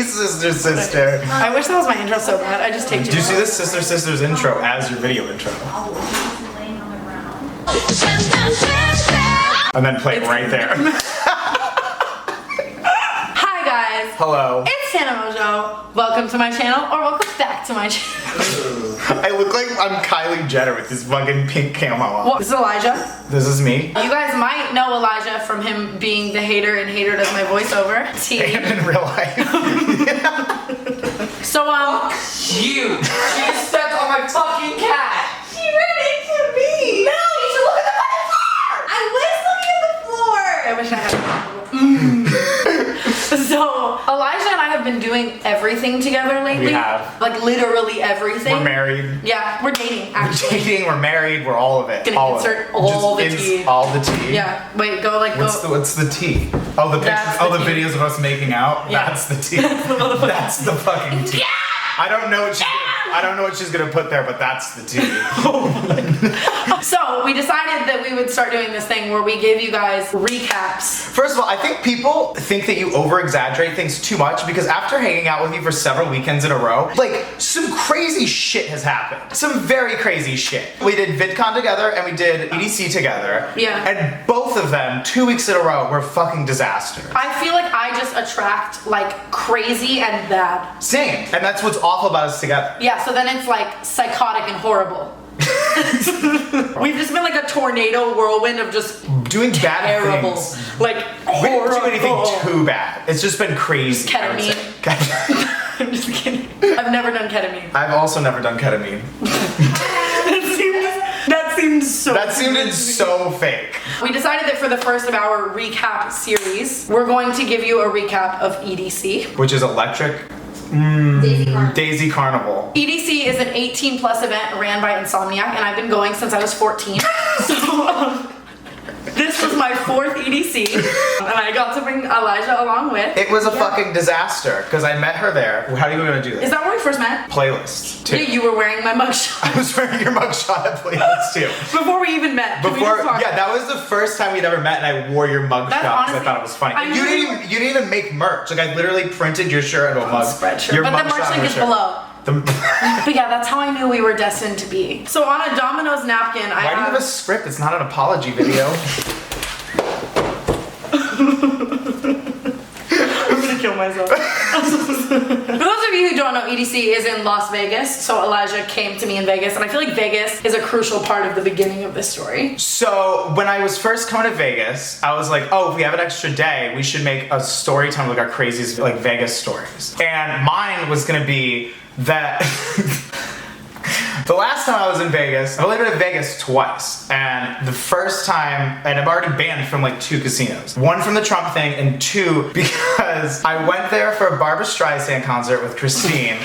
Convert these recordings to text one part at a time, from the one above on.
sister. I wish that was my intro so bad. I just take too Do you see long. this sisters intro as your video intro? And then play it right there. Hi guys. Hello. It's Hannah Mojo. Welcome to my channel, or welcome back to my channel. I look like I'm Kylie Jenner with this fucking pink camo on. Well, this is Elijah. This is me. You guys might know Elijah from him being the hater, and hater does my voiceover. And in real life. So You! She stepped on my fucking cat! she ran into me. No, you should look at the fucking floor. I was looking at the floor. I wish I had. So Elijah and I have been doing everything together lately. We have. Like literally everything. We're married. Yeah, we're dating We're actually. dating, we're married, we're all of it. Gonna all insert of it. all Just the tea. All the tea. Yeah. Wait. Go like What's the tea? Oh, the pictures. That's Oh, the the tea. videos of us making out. Yeah. That's the tea. That's the fucking tea. I don't know what she's gonna put there, but that's the tea. So we decided that we would start doing this thing where we give you guys recaps. First of all, I think people think that you over-exaggerate things too much because after hanging out with you for several weekends in a row, like, some crazy shit has happened. Some very crazy shit. We did VidCon together and we did EDC together. Yeah. And both of them, 2 weeks in a row, were fucking disasters. I feel like I just attract like crazy and bad. Same. And that's what's awful about us together. Yeah, so then it's like psychotic and horrible. We've just been like a tornado whirlwind of just Doing bad terrible, things. like We didn't do anything horrible. too bad. It's just been crazy. I would say. I'm just kidding. I've never done ketamine. I've also never done ketamine. That seemed so. That seemed so fake. We decided that for the first of our recap series, we're going to give you a recap of EDC. Which is electric. Daisy Carnival. EDC is an 18 plus event ran by Insomniac, and I've been going since I was 14. So this was my fourth EDC, and I got to bring Elijah along with. It was a fucking disaster because I met her there. How are you gonna do this? Is that where we first met? Playlist too. Yeah, you were wearing my mugshot. I was wearing your mugshot at Playlist too. Before we even met. Can we Before, just talk? yeah, that was the first time we'd ever met, and I wore your mugshot because I honestly- thought it was funny. I You knew didn't even make merch. Like I literally printed your shirt into a mug. Spreadshirt. Your But the mugshot merch on link a is shirt. below. But yeah, that's how I knew we were destined to be. So on a Domino's napkin, Why do you have a script? It's not an apology video. I'm gonna kill myself. For those of you who don't know, EDC is in Las Vegas, so Elijah came to me in Vegas, and I feel like Vegas is a crucial part of the beginning of this story. So when I was first coming to Vegas, I was like, oh, if we have an extra day, we should make a story time like our craziest like Vegas stories. And mine was gonna be that the last time I was in Vegas, I've only been to Vegas twice. And the first time, and I'm already banned from like 2 casinos. One from the Trump thing, and 2 because I went there for a Barbra Streisand concert with Christine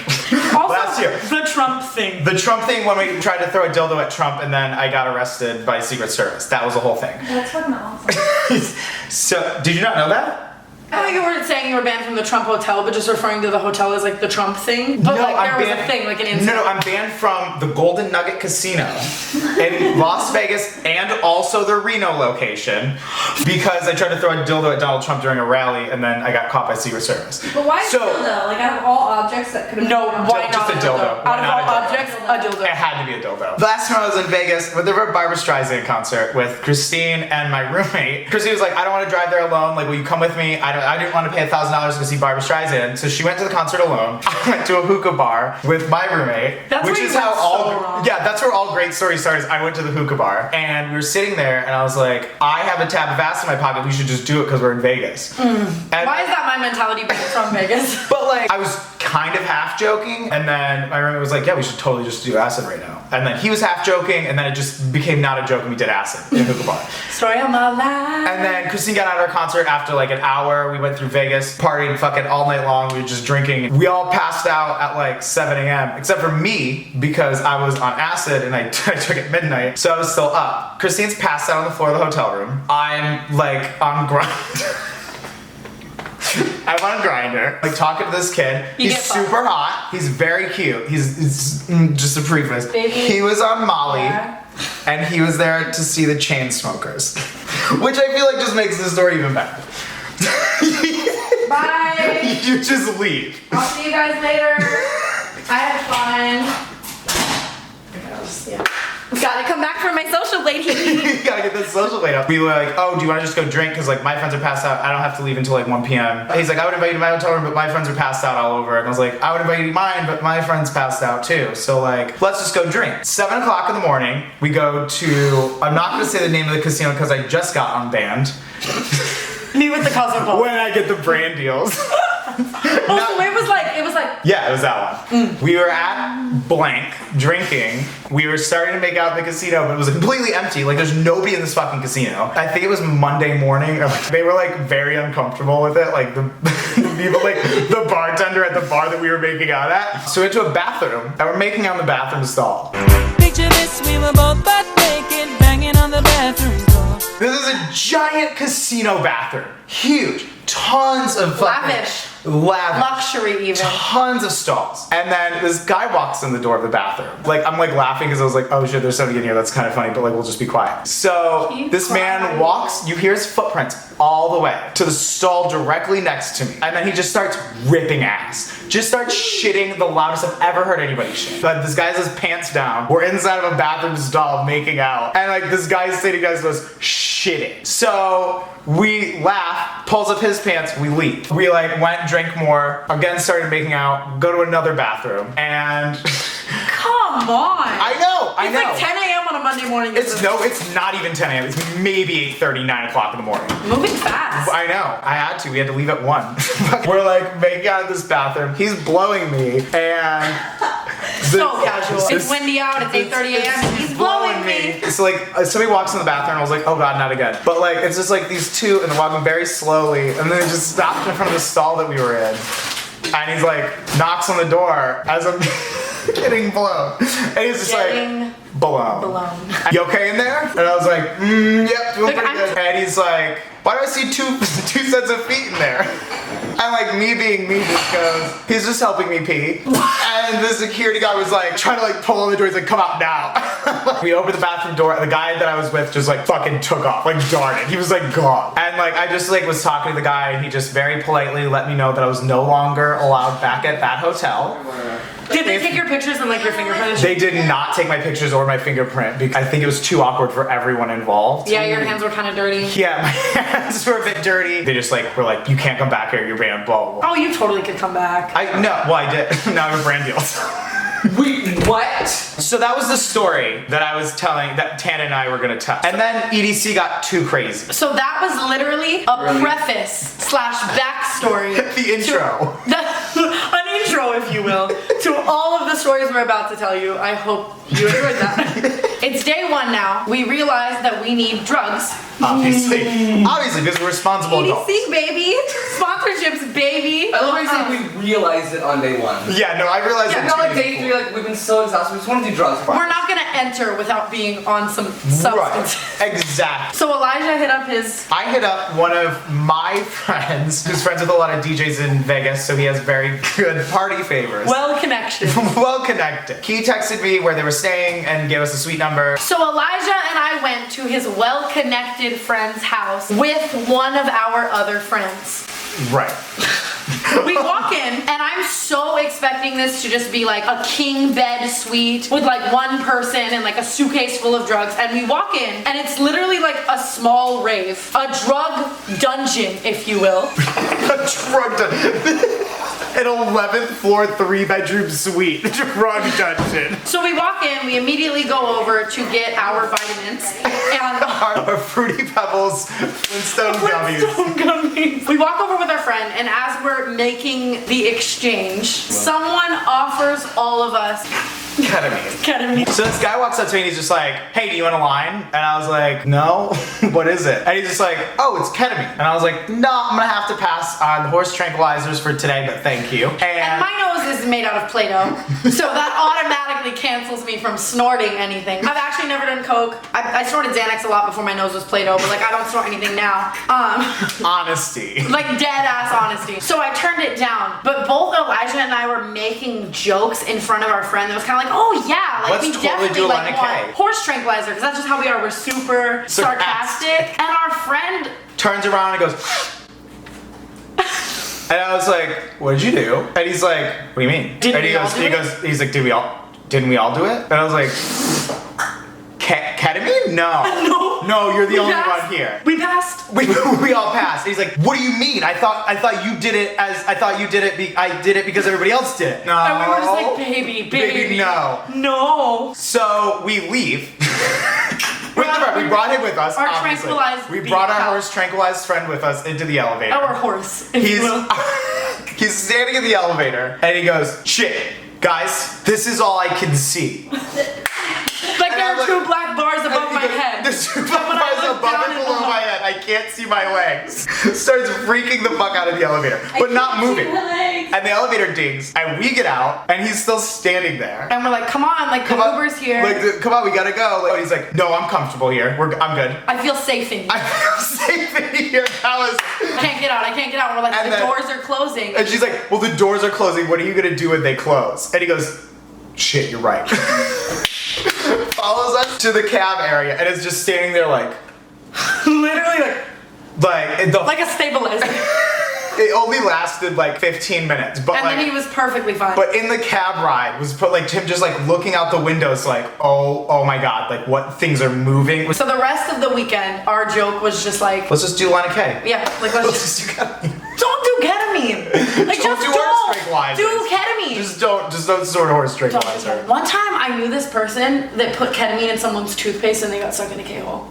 last year. The Trump thing. The Trump thing when we tried to throw a dildo at Trump and then I got arrested by Secret Service. That was the whole thing. That's fucking awesome. So, did you not know that? I thought you were saying you were banned from the Trump Hotel, but just referring to the hotel as like the Trump thing. But like there was a thing, like an incident. No, I'm banned from the Golden Nugget Casino in Las Vegas and also the Reno location because I tried to throw a dildo at Donald Trump during a rally and then I got caught by Secret Service. But why So- dildo? Like out of all objects that could have No, why Just not a dildo. Why Out of not all a dildo? objects, a dildo. It had to be a dildo. Last time I was in Vegas with the Barbra Streisand concert with Christine and my roommate. Christine was like, I don't want to drive there alone. Like, will you come with me? I didn't want to pay $1,000 to see Barbra Streisand. So she went to the concert alone. I went to a hookah bar with my roommate. That's which where is you how went all so wrong. yeah, that's where all great stories start. Is I went to the hookah bar and we were sitting there and I was like, I have a tab of ass in my pocket. We should just do it because we're in Vegas. And Why is that my mentality being from Vegas? but like, I was kind of half joking, and then my roommate was like, yeah, we should totally just do acid right now. And then he was half joking, and then it just became not a joke, and we did acid in a hookah bar. Story of my life. And then Christine got out of our concert after like an hour. We went through Vegas, partying fucking all night long. We were just drinking. We all passed out at like 7 a.m. except for me because I was on acid and I took it at midnight, so I was still up. Christine's passed out on the floor of the hotel room. I'm like on grind. I'm on Grindr, like talking to this kid. You He's get fucked. super hot. He's very cute. He's just a preface. Baby. He was on Molly, Yeah. and he was there to see the chain smokers, which I feel like just makes the story even better. Bye. He You just leave. I'll see you guys later. I had fun. Yeah. Gotta come back for my social lady. You gotta get this social laid up. We were like, oh, do you wanna just go drink? Cause like my friends are passed out. I don't have to leave until like 1 p.m. He's like, I would invite you to my hotel room, but my friends are passed out all over. And I was like, I would invite you to mine, but my friends passed out too. So like, let's just go drink. 7 o'clock in the morning, we go to, I'm not gonna say the name of the casino cause I just got unbanned. Me with the Cosmopolitan. When I get the brand deals. Oh, it was like. Yeah, it was that one. We were at blank drinking. We were starting to make out in the casino, but it was completely empty. Like there's nobody in this fucking casino. I think it was Monday morning. They were like very uncomfortable with it. Like the people, like the bartender at the bar that we were making out at. So we went to a bathroom and we're making out in the bathroom stall. Picture this, we were both butt naked, banging on the bathroom door. This is a giant casino bathroom. Huge. Tons of fucking lavish. Luxury even. Tons of stalls. And then this guy walks in the door of the bathroom. Like, I'm like laughing because I was like, oh shit, there's somebody in here. That's kind of funny, but like, we'll just be quiet. So this man walks, you hear his footprints all the way to the stall directly next to me. And then he just starts ripping ass. Just starts shitting the loudest I've ever heard anybody shit. But this guy has his pants down. We're inside of a bathroom stall making out. And like this guy's sitting next to us shitting. So we laugh, pulls up his pants, we leave. We like went, drank more, again started making out, go to another bathroom, and Come on. I know. It's like 10 a.m. on a Monday morning. It's not even 10 a.m. It's maybe 8:30, 9 o'clock in the morning. Moving fast. I know. I had to. We had to leave at 1. We're like making out in this bathroom. He's blowing me, and So casual. It's windy out. It's 8:30 a.m. He's blowing me. It's like somebody walks in the bathroom. And I was like, oh god, not again. But like, it's just like these two, and they're walking very slowly, and then they just stopped in front of the stall that we were in, and he's like knocks on the door as I'm getting blown, and he's just like blown. You okay in there? And I was like, yep, doing pretty good. And he's like, why do I see two sets of feet in there? And like me being me just goes, he's just helping me pee. And the security guy was like trying to like pull on the door. He's like, come out now. We opened the bathroom door. The guy that I was with just like fucking took off, like darted. He was like gone. And like I just like was talking to the guy, and he just very politely let me know that I was no longer allowed back at that hotel. Did they take your pictures and like your fingerprints? They did not take my pictures or my fingerprint because I think it was too awkward for everyone involved. Yeah, your hands were kind of dirty. Yeah, my hands were a bit dirty. They just like were like, you can't come back here, you're banned, blah, blah, blah. Oh, you totally could come back. I did. Now I have a brand deal. Wait, what? So that was the story that I was telling, that Tana and I were gonna tell. And then EDC got too crazy. So that was literally a preface / backstory. The intro. An intro, if you will, to all of the stories we're about to tell you. I hope you enjoyed that. It's day 1 now. We realized that we need drugs. Obviously, because we're responsible adults. EDC, baby. Sponsorships, baby. I love how you say we realized it on day 1. Yeah, no, I realized Yeah, it not too. like day 3, like we've been so exhausted, we just want to do drugs. We're not gonna enter without being on some substance. Right, exactly. So Elijah hit up his. I hit up one of my friends, who's friends with a lot of DJs in Vegas, so he has very good party favors. Well connected. Well connected. He texted me where they were staying and gave us a sweet number. So Elijah and I went to his well-connected friend's house with one of our other friends. Right. We walk in, and I'm so expecting this to just be like a king bed suite with like one person and like a suitcase full of drugs. And we walk in, and it's literally like a small rave, a drug dungeon, if you will. A drug dungeon. An 11th floor 3-bedroom suite. Drug dungeon. So we walk in, we immediately go over to get our vitamins and Our Fruity Pebbles Flintstone gummies. We walk over with our friend, and as we're making the exchange, someone offers all of us ketamine. So this guy walks up to me and he's just like, hey, do you want a line? And I was like, no. What is it? And he's just like, oh, it's ketamine. And I was like, no, I'm gonna have to pass on the horse tranquilizers for today, but thank you. And my nose is made out of Play-Doh, so that automatically cancels me from snorting anything. I've actually never done coke. I snorted Xanax a lot before my nose was Play-Doh, but like I don't snort anything now. Honesty. Like dead ass honesty. So I turned it down, but both Elijah and I were making jokes in front of our friend that was kind of like, oh yeah, like Let's we totally definitely do a like line of want K. horse tranquilizer, because that's just how we are. We're super sarcastic. And our friend Turns around and goes, And I was like, what did you do? And he's like, what do you mean? Didn't and he we all goes, do he it? goes, he's like, didn't we all do it? And I was like, ketamine? No. No, you're the We only passed. one here. We passed. We all passed. And he's like, what do you mean? I thought you did it I did it because everybody else did it. No. And we were just like, baby. no. No. So we leave. We brought him with us. Our obviously. tranquilized We brought our beast. horse tranquilized friend with us into the elevator. Our horse, if He's you will. he's standing in the elevator and he goes, shit, guys, this is all I can see. Like And there I'm are two like- black bars above And he my goes, head. There's two But black when I bars look above down and and below below- my head. I can't see my legs. Starts freaking the fuck out of the elevator, but not moving. And the elevator dings, and we get out, and he's still standing there. And we're like, come on, like the Come on, Uber's here. Like, come on, we gotta go. Like, he's like, no, I'm comfortable here. I'm good. I feel safe in you. I feel safe in here. That was. I can't get out. I can't get out. We're like, And the then- doors are closing. And she's like, well, the doors are closing. What are you gonna do when they close? And he goes, shit, you're right. Follows us to the cab area and is just standing there like, Literally like a stabilizer. it only lasted like 15 minutes, but And like, then he was perfectly fine. but in the cab ride was put like him just like looking out the windows like, oh my god, like what things are moving. So the rest of the weekend, our joke was just like, Let's just do line of K. yeah, like let's Let's just just do ketamine. don't do ketamine. Like Don't just do horse tranquilizers. do ketamine. Just don't snort a horse Don't do tranquilizer. ketamine. One time I knew this person that put ketamine in someone's toothpaste and they got stuck in a K-hole.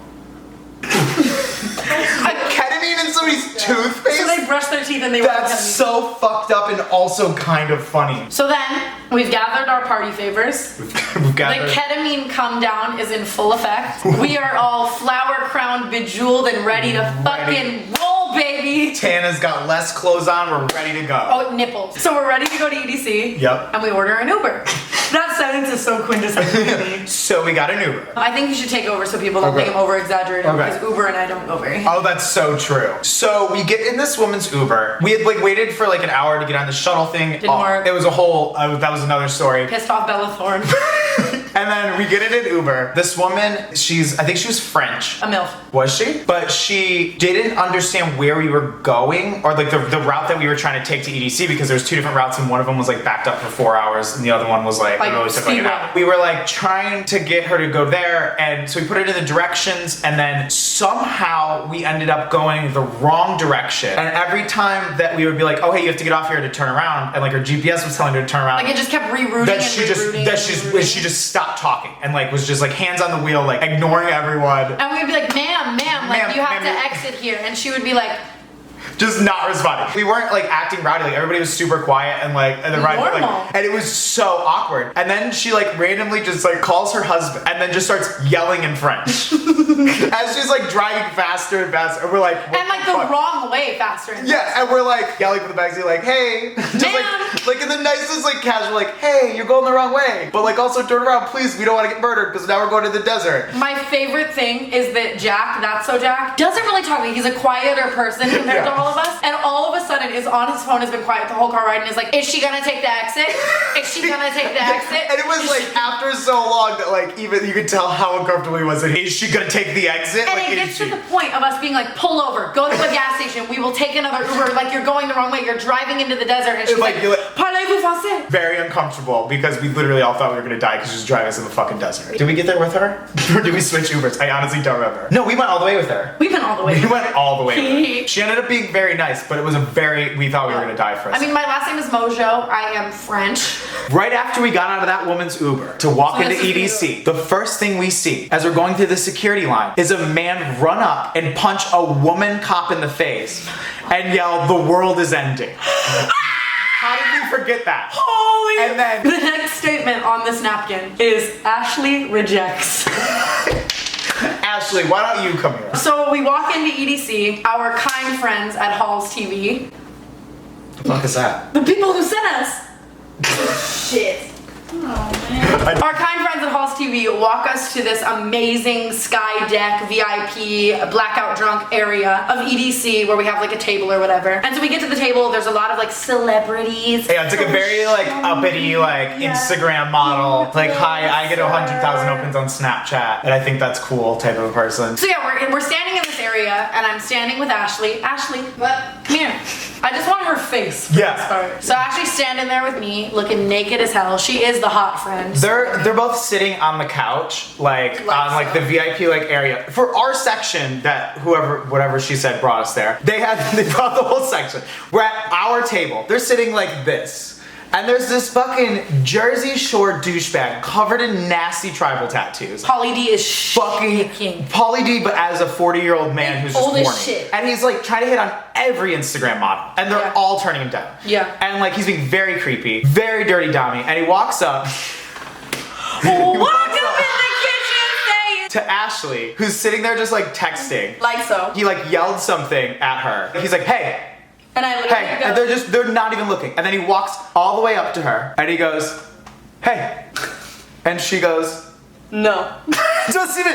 Ketamine in somebody's toothpaste? So they brushed their teeth and they were on That's ketamine. so fucked up and also kind of funny. So then we've gathered our party favors. We've got The ketamine come down is in full effect. We are all flower crowned, bejeweled, and ready to fucking roll, baby. Tana's got less clothes on. We're ready to go. Oh, nipples. So we're ready to go to EDC. Yep. And we order an Uber. That sentence is so quintessential to me. So we got an Uber. I think you should take over so people don't Okay. think I'm over exaggerating Okay. because Uber and I don't go very. Oh, that's so true. So we get in this woman's Uber. We had like waited for like an hour to get on the shuttle thing. Didn't work. It was a whole. That was another story. Pissed off Bella Thorne. And then we get in an Uber. This woman, I think she was French. A MILF. Was she? But she didn't understand where we were going or like the route that we were trying to take to EDC because there's two different routes and one of them was like backed up for 4 hours and the other one was like, Like it really took like an Speedway. hour. We were like trying to get her to go there and so we put it in the directions and then somehow we ended up going the wrong direction. And every time that we would be like, oh hey, you have to get off here to turn around and like her GPS was telling her to turn around. Like it just kept rerouting that and she rerouting just and rerouting. she just stopped talking and like was just like hands on the wheel like ignoring everyone. And we'd be like, ma'am, like Ma'am, you have ma'am, to exit here. And she would be like, Just not responding. We weren't like acting rowdy. Like everybody was super quiet and like and the ride Normal. like and it was so awkward. And then she like randomly just like calls her husband and then just starts yelling in French as she's like driving faster and faster. And we're like, what and like the fuck? wrong way faster. And Yeah, and we're like yelling from the backseat, like, hey, just Ma'am. like in the nicest, like casual, like, hey, you're going the wrong way, but like also turn around, please. We don't want to get murdered because now we're going to the desert. My favorite thing is that Jack, that's so Jack, doesn't really talk to me. He's a quieter person compared to Yeah. all of us. And all of a sudden is on his phone, has been quiet the whole car ride and is like, is she gonna take the exit? Is she gonna take the exit? And it was like after so long that like even you could tell how uncomfortable he was. Like, is she gonna take the exit? And like, it is gets to she? the point of us being like, pull over, go to a gas station, we will take another Uber. Like, you're going the wrong way, you're driving into the desert. And she's Like, like, you're like- parlez-vous français? Very uncomfortable because we literally all thought we were gonna die because she was driving us in the fucking desert. Did we get there with her? Or did we switch Ubers? I honestly don't remember. No, we went all the way with her. We've been all the way. We went all the way with her. She ended up being very nice, but it was we thought we were gonna die for a I mean, my last name is Mojo. I am French. Right after we got out of that woman's Uber to walk So into this is EDC, the first thing we see as we're going through the security line is a man run up and punch a woman cop in the face and yell, "The world is ending." How did we forget that? Holy! And then- the next statement on this napkin is Ashley rejects. Ashley, why don't you come here? So we walk into EDC, our kind friends at Halls TV, What the fuck is that? the people who sent us. Shit. Oh man. Our kind kind friends at Halls TV walk us to this amazing sky deck VIP blackout drunk area of EDC where we have like a table or whatever. And so we get to the table, there's a lot of like celebrities. Yeah, it's like a very like uppity like Instagram model. Like, hi, I get 100,000 opens on Snapchat, and I think that's cool type of a person. So yeah, we're standing in this area, and I'm standing with Ashley. Ashley, what? Come here. I just want her face. For Yeah. this part. So Ashley's standing there with me, looking naked as hell. She is the hot friend. They're both sitting on the couch, like on like the VIP like area for our section. That whatever she said brought us there. They brought the whole section. We're at our table. They're sitting like this. And there's this fucking Jersey Shore douchebag covered in nasty tribal tattoos. Pauly D is Fucking shaking. Pauly D, but as a 40-year-old man who's just Old as horny. shit. And he's like trying to hit on every Instagram model, and they're Yeah. all turning him down. Yeah. And like he's being very creepy, very dirty dommy, and he walks up. Walk up in the kitchen saying To Ashley, who's sitting there just like texting. like so. He like yelled something at her. He's like, hey, And I literally hey, go, and they're not even looking. And then he walks all the way up to her, and he goes, hey, and she goes, no. doesn't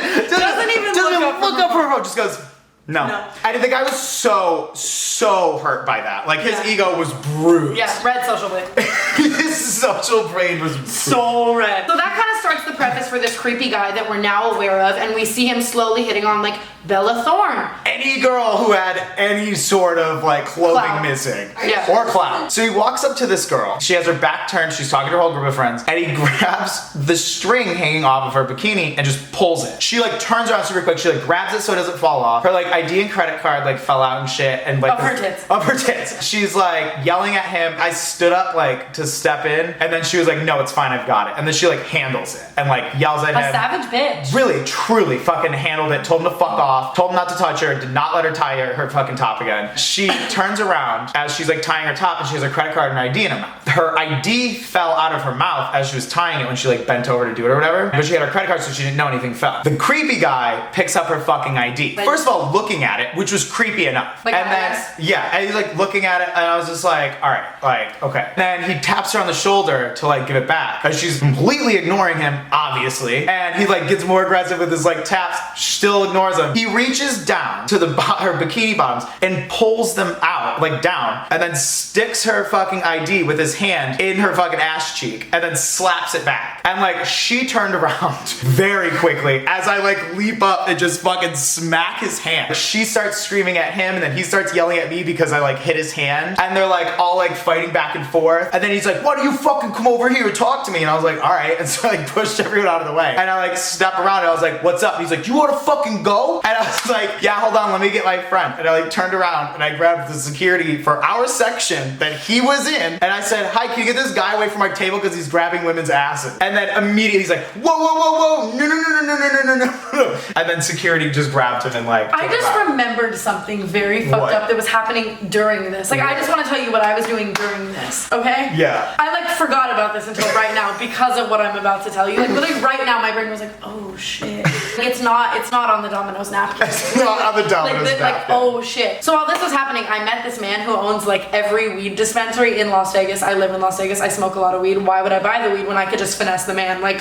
even look up for her phone. Just goes, no. No. And the guy was so hurt by that. Like his Yeah. ego was bruised. Yeah, red social blade. His social brain was So red. So that kind of starts the preface for this creepy guy that we're now aware of, and we see him slowly hitting on like Bella Thorne. any girl who had any sort of like clothing Clout. missing. Yeah. Or clout. So he walks up to this girl. She has her back turned. She's talking to her whole group of friends. And he grabs the string hanging off of her bikini and just pulls it. She like turns around super quick. She like grabs it so it doesn't fall off. Her like ID and credit card like fell out and shit. And like Of her tits. Of her tits. She's like yelling at him. I stood up like to step in. And then she was like, no, it's fine. I've got it. And then she like handles it and like yells at him. A savage bitch. Really, truly fucking handled it, told him to fuck off, told him not to touch her, did not let her tie her fucking top again. She turns around as she's like tying her top and she has her credit card and her ID in her mouth. Her ID fell out of her mouth as she was tying it when she like bent over to do it or whatever. But she had her credit card so she didn't know anything fell. The creepy guy picks up her fucking ID. But- First of all, looking at it, which was creepy enough. Like and then, IRS? yeah, and he's like looking at it and I was just like, all right, like, okay. Then he taps her on the shoulder to like give it back. And she's completely ignoring him, obviously. And he like gets more aggressive with his like taps, still ignores him. He reaches down to her bikini bottoms and pulls them out, like down, and then sticks her fucking ID with his hand in her fucking ass cheek and then slaps it back. And like she turned around very quickly as I like leap up and just fucking smack his hand. She starts screaming at him and then he starts yelling at me because I like hit his hand, and they're like all like fighting back and forth. And then he's like, why do you fucking come over here and talk to me? And I was like, all right. And so I like pushed everyone out of the way. And I like stepped around and I was like, what's up? And he's like, you want to fucking go? And I was like, yeah, hold on, let me get my friend. And I like turned around and I grabbed the security for our section that he was in. And I said, hi, can you get this guy away from our table because he's grabbing women's asses? And then immediately he's like, whoa, whoa, whoa, whoa, no. And then security just grabbed him and like, I took him just out. remembered something very fucked What? up that was happening during this. Like, I just want to tell you what I was doing during this, okay? Yeah. I like forgot about this until right now because of what I'm about to tell you. Like, literally right now, my brain was like, oh shit. It's not on the Domino's napkin. It's not on the Domino's like, napkin. oh shit. So while this was happening, I met this man who owns like every weed dispensary in Las Vegas. I live in Las Vegas. I smoke a lot of weed. Why would I buy the weed when I could just finesse the man? Like,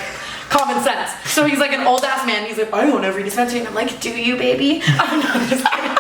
common sense. So he's like an old ass man. He's like, I own every dispensary. And I'm like, do you, baby? I'm not just kidding.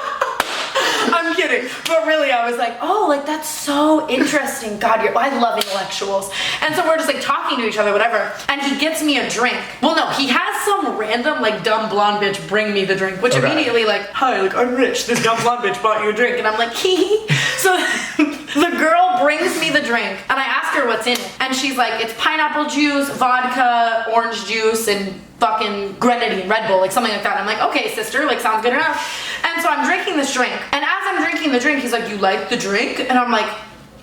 I'm kidding. But really, I was like, oh, like that's so interesting. God, I love intellectuals. And so we're just like talking to each other, whatever. And he gets me a drink. Well, no, he has some random like dumb blonde bitch bring me the drink, which Okay. immediately like, hi, like I'm rich. This dumb blonde bitch bought you a drink. And I'm like, hee. So the girl brings me the drink and I ask her what's in it. And she's like, it's pineapple juice, vodka, orange juice, and fucking grenadine, Red Bull, like something like that. I'm like, okay, sister, like sounds good enough. And so I'm drinking this drink. And as I'm drinking the drink, he's like, you like the drink? And I'm like,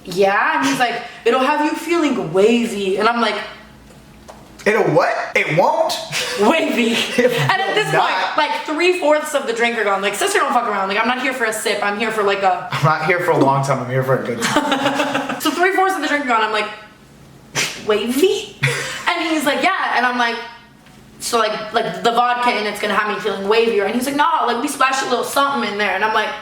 yeah. And he's like, it'll have you feeling wavy. And I'm like, It'll what? It won't? wavy. And at this not. point, like 3/4 of the drink are gone. Like, sister, don't fuck around. Like, I'm not here for a sip. I'm here for like a. I'm not here for a long time. I'm here for a good time. So 3/4 of the drink are gone. I'm like, wavy? And he's like, yeah. And I'm like, so like the vodka in it's gonna have me feeling wavier. And he's like, no, like we splashed a little something in there. And I'm like,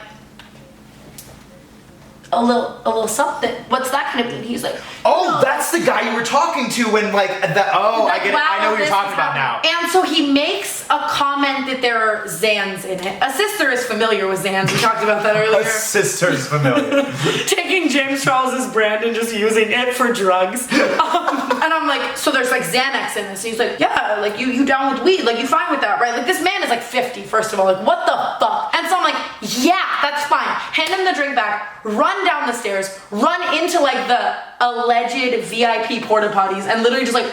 a little something. What's that gonna mean? He's like, Oh, that's the guy you were talking to when like the. Oh, I like, get it. wow, I know what you're this talking is about now. happening. And so he makes a comment that there are Xans in it. A sister is familiar with Xans. We talked about that My earlier. sister's familiar. Taking James Charles's brand and just using it for drugs. And I'm like, so there's like Xanax in this. And he's like, yeah, like you down with weed? Like you fine with that, right? Like this man is like 50, first of all. Like what the fuck? And so I'm like, yeah, that's fine. Hand him the drink back, run down the stairs, run into like the alleged VIP porta potties and literally just like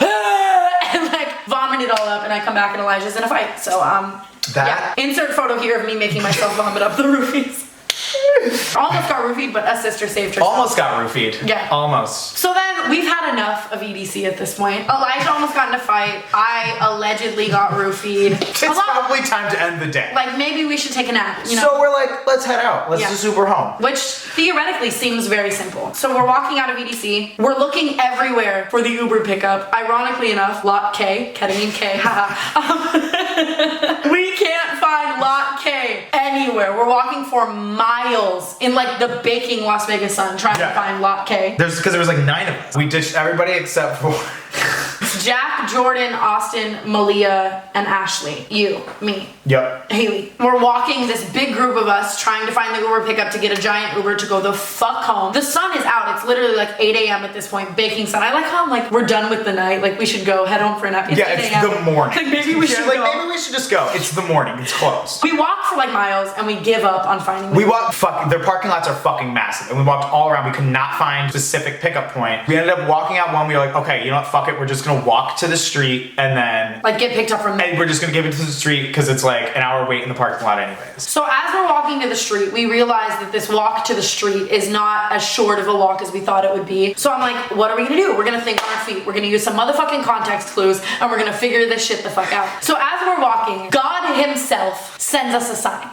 and like vomit it all up, and I come back and Elijah's in a fight. So That- yeah. Insert photo here of me making myself vomit up the roofies. Almost got roofied, but a sister saved herself. Almost got roofied. Yeah. Almost. So then we've had enough of EDC at this point. Elijah almost got in a fight. I allegedly got roofied. It's probably time to end the day. Like maybe we should take a nap, you know? So we're like, let's head out. Let's Yeah. just Uber home. Which theoretically seems very simple. So we're walking out of EDC. We're looking everywhere for the Uber pickup. Ironically enough, Lot K, ketamine K, haha. We can't find Lot K anywhere. We're walking for miles in like the baking Las Vegas sun trying Yeah. to find Lot K. Because there was like 9 of us. We ditched everybody except for. Jack, Jordan, Austin, Malia, and Ashley. You, me. Yep. Haley. We're walking, this big group of us, trying to find the Uber pickup to get a giant Uber to go the fuck home. The sun is out. It's literally like 8 a.m. at this point, baking sun. I like how I'm like, we're done with the night. Like, we should go head home for a nap. It's Yeah, 8 it's a.m. the morning. Like, maybe we should go. Maybe we should just go. It's the morning. It's closed. We walk for like miles and we give up on finding the We walked, their parking lots are fucking massive. And we walked all around. We could not find a specific pickup point. We ended up walking out one. We were like, okay, you know what? Fuck it. We're just going to walk to the street and then. like, get picked up from there. And we're just going to give it to the street because it's like an hour wait in the parking lot, anyways. So as we're walking to the street, we realize that this walk to the street is not as short of a walk as we thought it would be. So I'm like, what are we gonna do? We're gonna think on our feet. We're gonna use some motherfucking context clues and we're gonna figure this shit the fuck out. So as we're walking, God himself sends us a sign.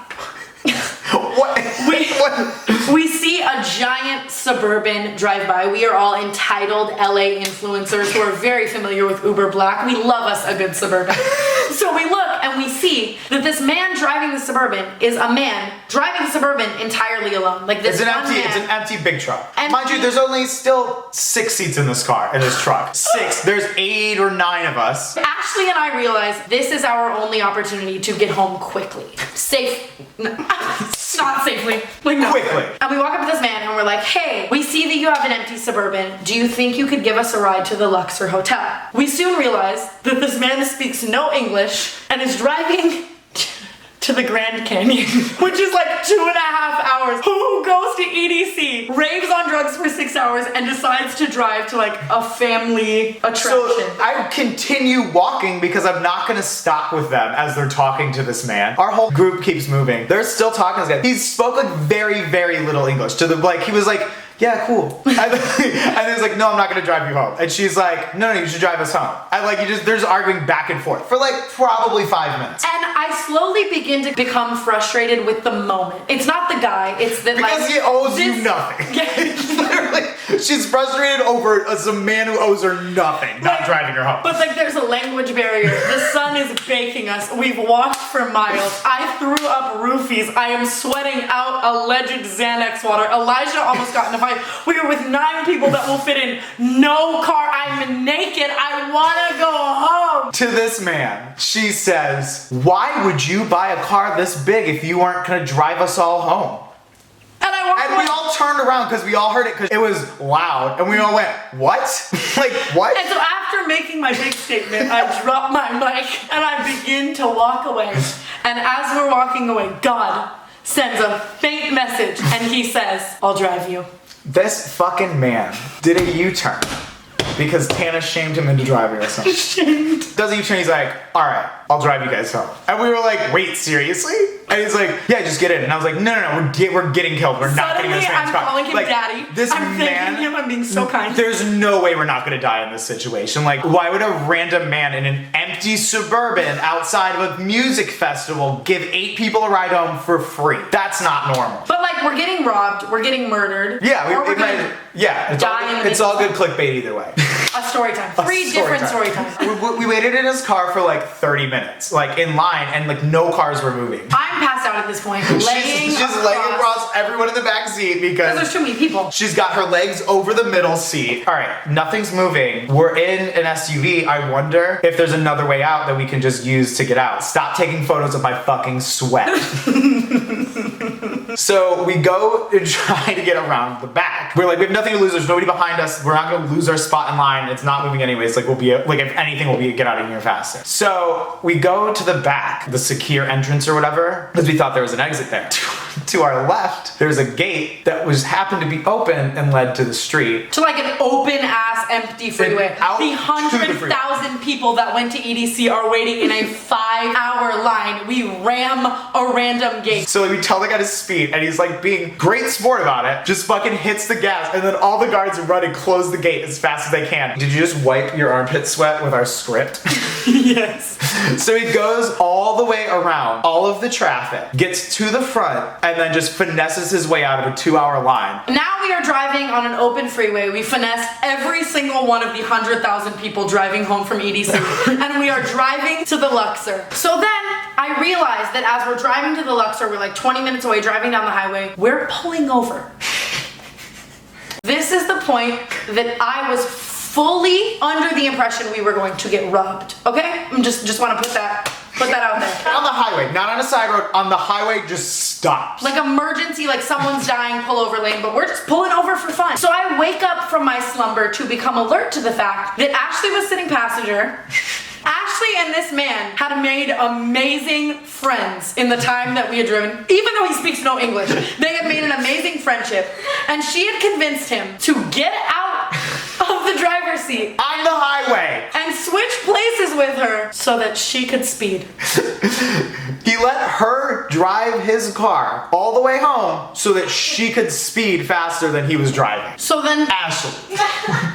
What? What? We see a giant Suburban drive by. We are all entitled LA influencers who are very familiar with Uber Black. We love us a good Suburban. So we look and we see that this man driving the Suburban is a man driving the Suburban entirely alone. Like this It's an one empty. man. It's an empty big truck. And Mind you, he- there's only still 6 seats in this car, in this truck. 6. There's 8 or 9 of us. Ashley and I realize this is our only opportunity to get home quickly. Not safely. Like, no. Quickly. And we walk up to this man and we're like, hey, we see that you have an empty Suburban. Do you think you could give us a ride to the Luxor Hotel? We soon realize that this man speaks no English and is driving to the Grand Canyon, which is like 2.5 hours. Who goes to EDC, raves on drugs for 6 hours, and decides to drive to like a family attraction? So I continue walking because I'm not gonna stop with them as they're talking to this man. Our whole group keeps moving. They're still talking to this guy. He spoke like very, very little English to the he was like, yeah, cool. And then he's like, no, I'm not gonna drive you home. And she's like, no, you should drive us home. And like they're just arguing back and forth for like probably 5 minutes. And I slowly begin to become frustrated with the moment. It's not the guy, it's that Because like he owes you this- nothing. Yeah. Literally, she's frustrated over some man who owes her nothing, not Like, driving her home. But like there's a language barrier. The sun is baking us. We've walked for miles. I threw up roofies. I am sweating out alleged Xanax water. Elijah almost got in a fight. We are with 9 people that will fit in no car. I'm naked. I wanna go home. To this man, she says, why would you buy a car this big if you weren't gonna drive us all home? And I walked And away. we all turned around because we all heard it because it was loud and we all went, what? Like, what? And so after making my big statement, I drop my mic and I begin to walk away. And as we're walking away, God sends a faint message and he says, I'll drive you. This fucking man did a U-turn because Tana shamed him into driving us home. Does a U-turn, he's like, all right, I'll drive you guys home. And we were like, wait, seriously? And he's like, yeah, just get in. And I was like, no, we're getting killed. We're not getting in Suddenly, this man's I'm car. calling him Like, daddy. This I'm man, thanking him. I'm being so kind. There's no way we're not gonna die in this situation. Like, why would a random man in an empty Suburban outside of a music festival give 8 people a ride home for free? That's not normal. But like, we're getting robbed. We're getting murdered. Yeah, or we're gonna it's die in the all good clickbait either way. A story time. Three story different time. story times. We waited in his car for like 30 minutes, like in line, and like no cars were moving. I'm passed out at this point, laying She's just laying across everyone in the back seat because because there's too many people. she's got her legs over the middle seat. All right, nothing's moving. We're in an SUV. I wonder if there's another way out that we can just use to get out. Stop taking photos of my fucking sweat. So we go and try to get around the back. We're like, we have nothing to lose. There's nobody behind us. We're not gonna lose our spot in line. It's not moving anyways. Like if anything, we'll get out of here faster. So we go to the back, the secure entrance or whatever, because we thought there was an exit there. To our left, there's a gate that happened to be open and led to the street. To like an open ass empty freeway. out The to the 100,000 people that went to EDC are waiting in a 5-hour line. We ram a random gate. So we tell the guy to speed, and he's like being great sport about it. Just fucking hits the gas, and then all the guards run and close the gate as fast as they can. Did you just wipe your armpit sweat with our script? Yes. So he goes all the way around all of the traffic, gets to the front, and then just finesses his way out of a 2-hour line. Now we are driving on an open freeway. We finessed every single one of the 100,000 people driving home from EDC. And we are driving to the Luxor. So then I realized that as we're driving to the Luxor, we're like 20 minutes away driving down the highway, we're pulling over. This is the point that I was fully under the impression we were going to get robbed. Okay? I just want to put that out there. On the highway, not on a side road, on the highway, just stops. Like emergency, like someone's dying, pull over lane, but we're just pulling over for fun. So I wake up from my slumber to become alert to the fact that Ashley was sitting passenger. Ashley and this man had made amazing friends in the time that we had driven. Even though he speaks no English, they had made an amazing friendship. And she had convinced him to get out of the driver's seat on the highway and switch places with her so that she could speed. He let her drive his car all the way home so that she could speed faster than he was driving. So then Ashley.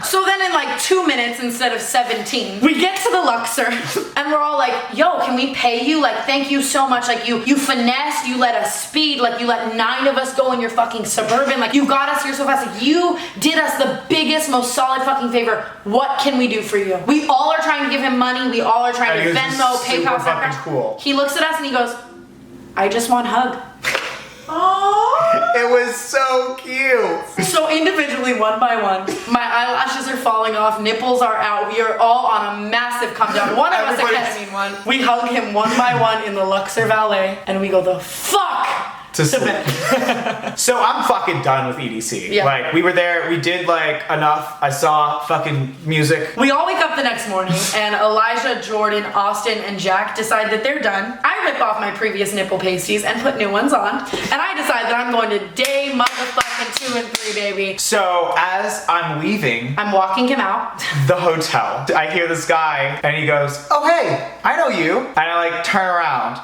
So then in like 2 minutes instead of 17, we get to the Luxor and we're all like, yo, can we pay you? Like, thank you so much. Like you finessed, you let us speed, like you let 9 of us go in your fucking Suburban. Like you got us here so fast. Like you did us the biggest, most solid fucking favor. What can we do for you? We all are trying to give him money. We all are trying to Venmo, PayPal, fucking cool. He looks at us and he goes, I just want a hug. It was so cute. So individually, one by one, my eyelashes are falling off, nipples are out. We are all on a massive come down. One of us a ketamine one. We hug him one by one in the Luxor Valet, and we go the fuck to bed. So I'm fucking done with EDC. Yeah. Like we were there, we did like enough. I saw fucking music. We all wake up the next morning, and Elijah, Jordan, Austin, and Jack decide that they're done. I rip off my previous nipple pasties and put new ones on, and I decide that I'm going to day motherfucking 2 and 3, baby. So as I'm leaving I'm walking him out. the hotel, I hear this guy and he goes, oh hey, I know you. And I like turn around.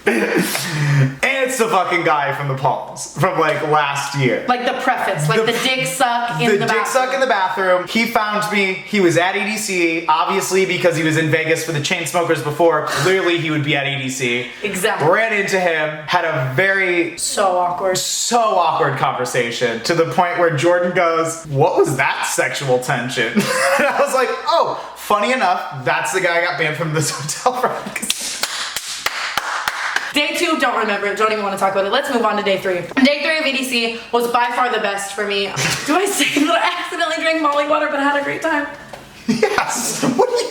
And it's the fucking guy from the Palms from like last year. Like the preface, like the dick suck in the bathroom. dick suck in the bathroom. He found me. He was at EDC, obviously because he was in Vegas for the Chainsmokers before. Clearly he would be at EDC. Exactly. Ran into him, had a very So awkward. conversation to the point where Jordan goes, what was that sexual tension? And I was like, oh, funny enough, that's the guy I got banned from this hotel from. Day 2, don't remember it, don't even want to talk about it. Let's move on to day 3. Day 3 of EDC was by far the best for me. Do I say that I accidentally drank Molly water but had a great time? Yes. What do you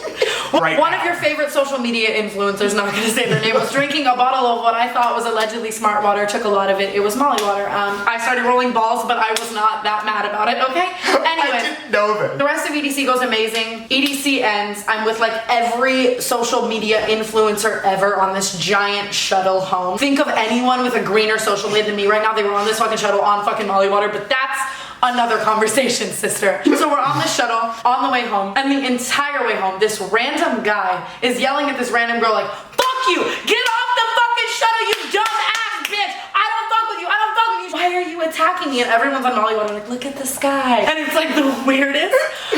right One now. of your favorite social media influencers, not going to say their name, was drinking a bottle of what I thought was allegedly smart water, took a lot of it. It was Molly water. I started rolling balls, but I was not that mad about it, okay? Anyway. I didn't know this. The rest of EDC goes amazing. EDC ends. I'm with like every social media influencer ever on this giant shuttle home. Think of anyone with a greener social media than me right now. They were on this fucking shuttle on fucking Molly water, but that's another conversation, sister. So we're on the shuttle on the way home, and the entire way home, this random guy is yelling at this random girl like, fuck you! Get off the fucking shuttle, you dumb ass bitch! I don't fuck with you! I don't fuck with you! Why are you attacking me? And everyone's on Molly water like, look at the sky. And it's like the weirdest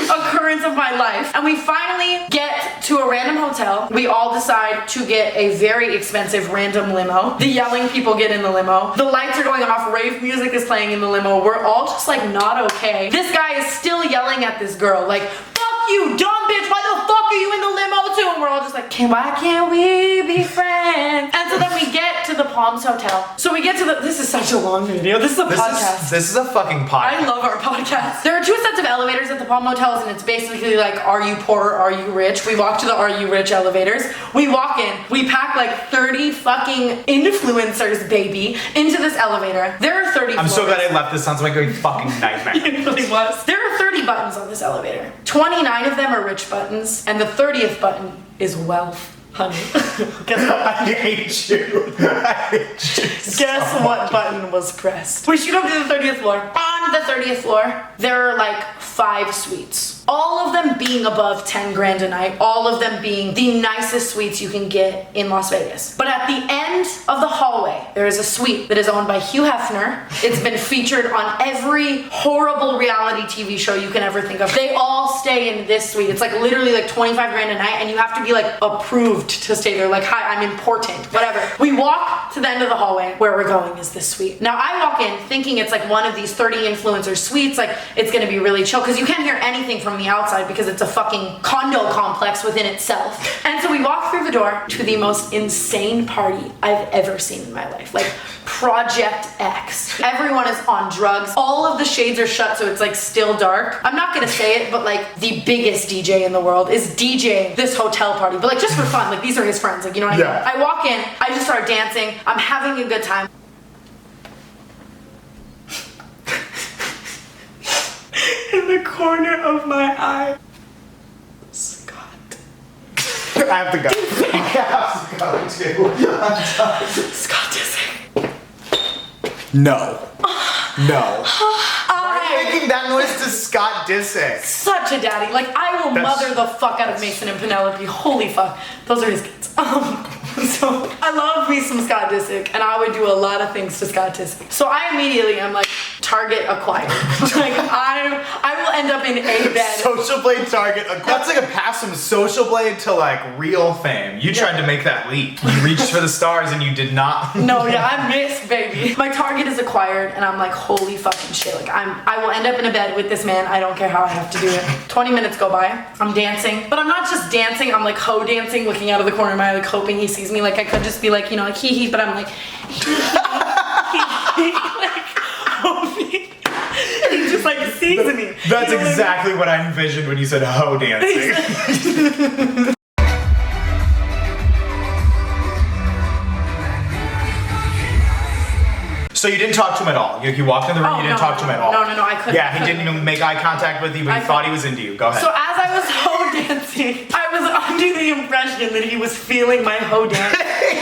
occurrence of my life. And we finally get to a random hotel. We all decide to get a very expensive random limo. The yelling people get in the limo. The lights are going off. Rave music is playing in the limo. We're all just like not okay. This guy is still yelling at this girl like, fuck you, dumb bitch. Why the fuck are you in the limo too? And we're all just like, why can't we be friends? And so then we get to the Palms Hotel. So we get to this is such a long video. This is a podcast. This is a fucking podcast. I love our podcast. There are 2 sets of elevators at the Palm Hotels, and it's basically like, are you poor or are you rich? We walk to the Are You Rich elevators. We walk in. We pack like 30 fucking influencers, baby, into this elevator. There are 30 I'm so floors. glad I left. This sounds like a fucking nightmare. It really was. There are 30 buttons on this elevator. 29 of them are rich buttons, and the 30th button is wealth. Honey, guess what? I hate you. I hate you. Guess what button was pressed? We shoot up to the 30th floor. On the 30th floor, there are like 5 suites. All of them being above 10 grand a night. All of them being the nicest suites you can get in Las Vegas. But at the end of the hallway, there is a suite that is owned by Hugh Hefner. It's been featured on every horrible reality TV show you can ever think of. They all stay in this suite. It's like literally like 25 grand a night, and you have to be like approved to stay there. Like, hi, I'm important, whatever. We walk to the end of the hallway. Where we're going is this suite. Now I walk in thinking it's like one of these 30 influencer suites, like it's gonna be really chill, because you can't hear anything from the outside because it's a fucking condo complex within itself. And so we walk through the door to the most insane party I've ever seen in my life. Like Project X. Everyone is on drugs. All of the shades are shut, so it's like still dark. I'm not gonna say it, but like the biggest DJ in the world is DJing this hotel party, but like just for fun. Like these are his friends, like, you know what I mean? I walk in, I just start dancing. I'm having a good time. In the corner of my eye, Scott. I have to go. I have to go too. I'm done. Scott Disick. No. No. I'm Making that noise to Scott Disick. such a daddy. Like, I will mother the fuck out of Mason and Penelope. Holy fuck. Those are his kids. So I love me some Scott Disick, and I would do a lot of things to Scott Disick. So I immediately am like, target acquired. Like I will end up in a bed. Social Blade Target. That's like a pass from Social Blade to like real fame. You tried to make that leap. You reached for the stars and you did not. No, yeah, I missed, baby. My target is acquired, and I'm like, holy fucking shit. Like I will end up in a bed with this man. I don't care how I have to do it. 20 minutes go by. I'm dancing, but I'm not just dancing. I'm like hoe dancing, looking out of the corner of my eye, like hoping he sees me. Like I could just be like, you know, like hee hee, but I'm like, hee hee, like hoping he just like sees me. That's You know exactly what I envisioned when you said hoe dancing. So you didn't talk to him at all? You walked in the room, you didn't talk to him at all? No, I couldn't. Yeah, he didn't even make eye contact with you, but he thought he was into you. Go ahead. So as I was hoe dancing, I was under the impression that he was feeling my hoe dance.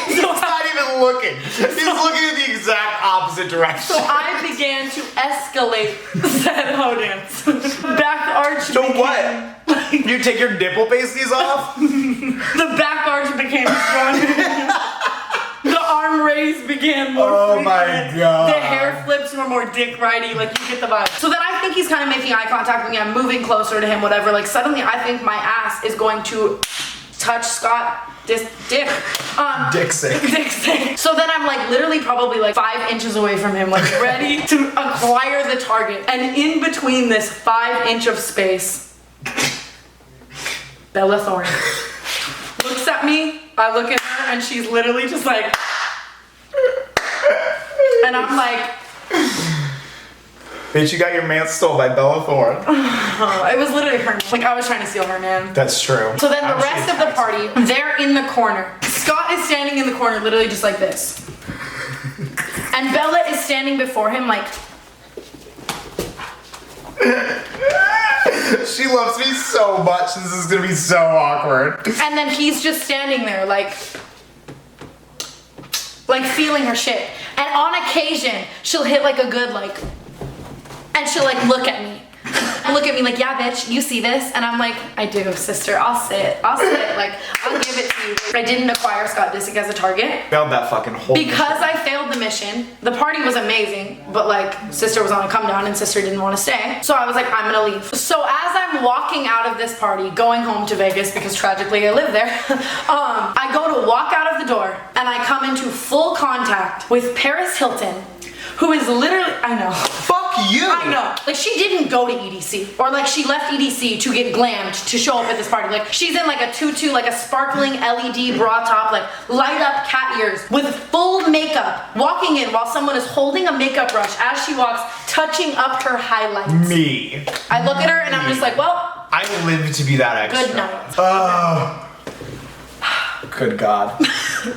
He's not even looking. He's looking in the exact opposite direction. So I began to escalate said hoe dance. Back arch So became, what? You take your nipple pasties off? The back arch became stronger. The arm raise began more Oh my frequent. God. The hair flips were more dick righty, like you get the vibe. So then I think he's kind of making eye contact with me. I'm moving closer to him, whatever. Like suddenly I think my ass is going to touch Scott dick. Dixie. So then I'm like literally probably like 5 inches away from him, like ready to acquire the target. And in between this 5 inch of space, Bella Thorne looks at me, I look at her, and she's literally just like, and I'm like, Bitch, you got your man stole by Bella Thorne. oh, it was literally her. Like I was trying to steal her man. That's true. So then the rest of the party, they're in the corner. Scott is standing in the corner, literally just like this. And Bella is standing before him like, She loves me so much. This is gonna be so awkward. and then he's just standing there like feeling her shit. And on occasion, she'll hit like a good like, and she'll like look at me. Look at me like, yeah, bitch, you see this? And I'm like, I do, sister. I'll sit. Like, I'll give it to you. I didn't acquire Scott Disick as a target. Failed that fucking whole Because I failed the mission. The party was amazing, but like, sister was on a come down and sister didn't want to stay. So I was like, I'm gonna leave. So as I'm walking out of this party, going home to Vegas, because tragically I live there, I go to walk out of the door and I come into full contact with Paris Hilton, who is literally, I know. Fuck you! I know. Like, she didn't didn't go to EDC, or like she left EDC to get glammed to show up at this party. Like she's in like a tutu, like a sparkling LED bra top, like light up cat ears with full makeup, walking in while someone is holding a makeup brush as she walks, touching up her highlights. Me. I look at her and I'm just like, well, I live to be that extra. good night. Oh. Good God.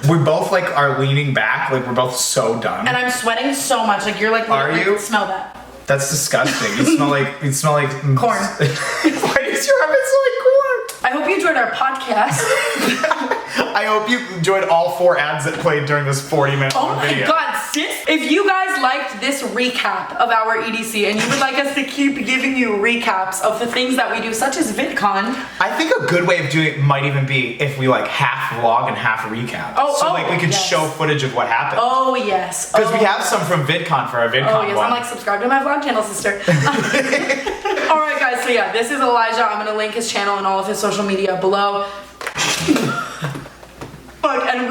We both like are leaning back, like we're both so done. And I'm sweating so much. Like you're like, Are you? Smell that. That's disgusting. You smell like Corn. Why does your habit smell like corn? I hope you enjoyed our podcast. I hope you enjoyed all 4 ads that played during this 40-minute Oh my video. god, sis! If you guys liked this recap of our EDC and you would like us to keep giving you recaps of the things that we do, such as VidCon. I think a good way of doing it might even be if we like half vlog and half recap. So like we could yes. show footage of what happened. Oh yes. Because we have some from VidCon for our VidCon Oh yes, one. I'm like, subscribe to my vlog channel, sister. Alright guys, so yeah, this is Elijah. I'm gonna link his channel and all of his social media below. Fuck, and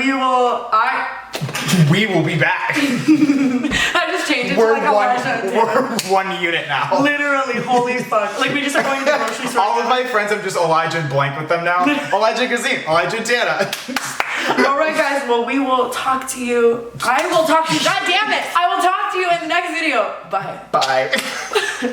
We will be back. I just changed it to like Elijah and Tanner. We're one unit now. Literally, holy fuck. Like we just are going to the grocery store. All of my friends, I'm just Elijah and blank with them now. Elijah Kazim, Elijah and Tana. Alright guys, well we will talk to you. I will talk to you, god damn it! I will talk to you in the next video. Bye. Bye.